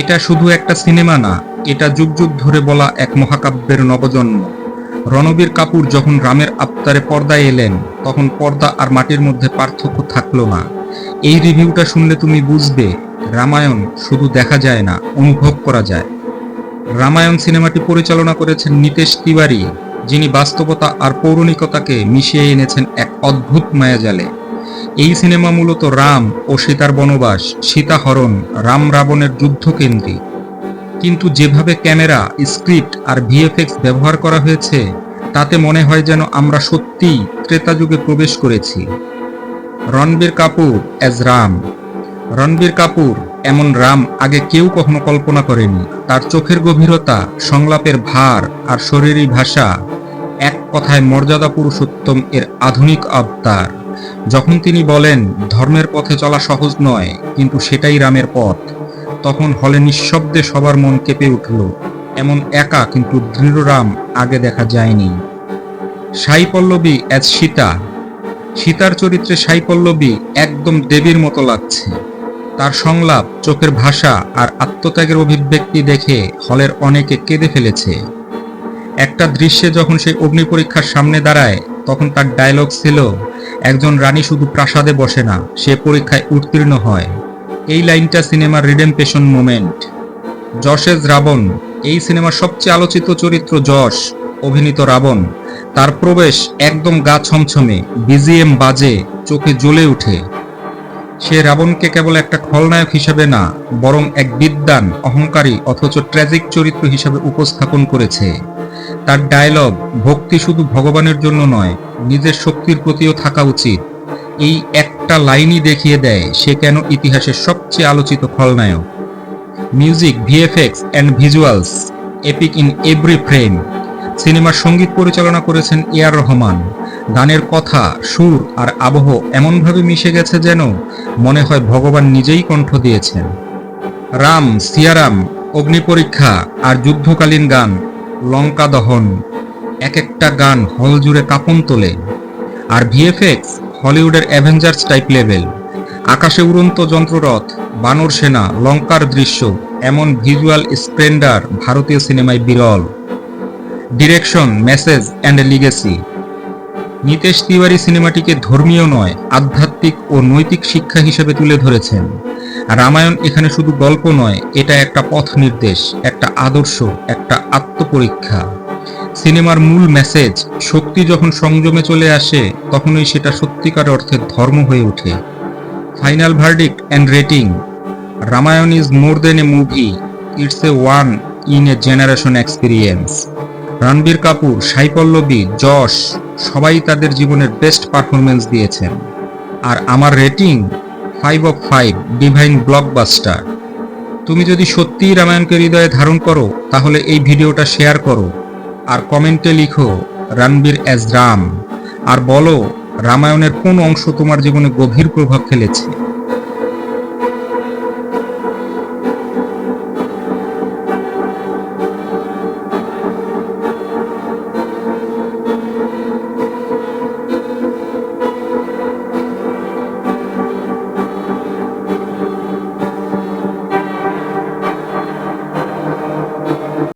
এটা শুধু একটা সিনেমা না, এটা যুগ যুগ ধরে বলা এক মহাকাব্যের নবজন্ম। রণবীর কাপুর যখন রামের আবতারে পর্দায় এলেন, তখন পর্দা আর মাটির মধ্যে পার্থক্য থাকলো না। এই রিভিউটা শুনলে তুমি বুঝবে, রামায়ণ শুধু দেখা যায় না, অনুভব করা যায়। রামায়ণ সিনেমাটি পরিচালনা করেছেন নিতেশ তিওয়ারি, যিনি বাস্তবতা আর পৌরাণিকতাকে মিশিয়ে এনেছেন এক অদ্ভুত মায়াজালে। এই সিনেমা মূলত রাম ও সীতার বনবাস, সীতাহরণ, রাম রাবণের যুদ্ধকেন্দ্রিক। কিন্তু যেভাবে ক্যামেরা, স্ক্রিপ্ট আর ভিএফএক্স ব্যবহার করা হয়েছে, তাতে মনে হয় যেন আমরা সত্যিই ত্রেতা যুগে প্রবেশ করেছি। রণবীর কাপুর অ্যাজ রাম। রণবীর কাপুর এমন রাম আগে কেউ কখনো কল্পনা করেনি। তার চোখের গভীরতা, সংলাপের ভার আর শরীরী ভাষা, এক কথায় মর্যাদা পুরুষোত্তম এর আধুনিক অবতার। যখন তিনি বলেন ধর্মের পথে চলা সহজ নয়, কিন্তু সেটাই রামের পথ, তখন হলে নিঃশব্দে সবার মন কেঁপে উঠল। এমন একা কিন্তু দৃঢ় রাম আগে দেখা যায়নি। সাই পল্লবী অ্যাজ সীতা। সীতার চরিত্রে সাই পল্লবী একদম দেবীর মতো লাগছে। তার সংলাপ, চোখের ভাষা আর আত্মত্যাগের অভিব্যক্তি দেখে হলের অনেকে কেঁদে ফেলেছে। একটা দৃশ্যে যখন সে অগ্নি পরীক্ষার সামনে দাঁড়ায়, তখন তার ডায়লগ ছিল, একজন রানী শুধু প্রাসাদে বসে না, সে পরীক্ষায় উত্তীর্ণ হয়। এই লাইনটা সিনেমার রিডেম্পশন মোমেন্ট। যশেজ রাবণ। এই সিনেমার সবচেয়ে আলোচিত চরিত্র যশ, অভিনীত রাবণ। তার প্রবেশ একদম গা ছমছমে, বিজিএম বাজে, চোখে জ্বলে ওঠে। সে রাবণকে কেবল একটা খলনায়ক হিসেবে না, বরং এক বিদ্বান, অহংকারী অথচ ট্র্যাজিক চরিত্র হিসেবে উপস্থাপন করেছে। তার ডায়লগ, ভক্তি শুধু ভগবানের জন্য নয়, নিজের শক্তির প্রতিও থাকা উচিত, এই একটা লাইনই দেখিয়ে দেয় সে কেন ইতিহাসের সবচেয়ে আলোচিত খলনায়ক। Music, VFX and visuals epic in every frame. সিনেমার সঙ্গীত পরিচালনা করেছেন এআর রহমান। গানের কথা, সুর আর আবহ এমনভাবে মিশে গেছে যেন মনে হয় ভগবান নিজেই কণ্ঠ দিয়েছেন। রাম, সিয়ারাম, অগ্নিপরীক্ষা আর যুদ্ধকালীন গান, লঙ্কা দহন, এক একটা গান হল জুড়ে কাঁপন তোলে। আর ভিএফএক্স হলিউডের অ্যাভেঞ্জার্স টাইপ লেভেল। আকাশে উড়ন্ত যন্ত্ররথ, বানর সেনা, লঙ্কার দৃশ্য, এমন ভিজুয়াল স্প্লেন্ডার ভারতীয় সিনেমায় বিরল। Direction, message and legacy. Nitesh Tiwari সিনেমাটিকে ধর্মীয় নয়, আধ্যাত্মিক ও নৈতিক শিক্ষা হিসেবে তুলে ধরেছেন। রামায়ণ এখানে শুধু গল্প নয়, এটা একটা পথ নির্দেশ, একটা আদর্শ, একটা আত্মপরীক্ষা। সিনেমার মূল মেসেজ, শক্তি যখন সংযমে চলে আসে, তখনই সেটা সত্যিকার অর্থে ধর্ম হয়ে ওঠে। Final verdict and rating. Ramayana is more than a movie, it's a one in a generation experience. Ranbir Kapoor, Sai Pallavi, যশ সবাই তাদের জীবনের বেস্ট পারফরমেন্স দিয়েছেন। আর আমার রেটিং 5/5, ডিভাইন ব্লকবাস্টার। তুমি যদি সত্যিই রামায়ণকে হৃদয়ে ধারণ করো, তাহলে এই ভিডিওটা শেয়ার করো আর কমেন্টে লিখো রণবীর অ্যাজ রাম, আর বলো রামায়ণের কোন অংশ তোমার জীবনে গভীর প্রভাব ফেলেছে।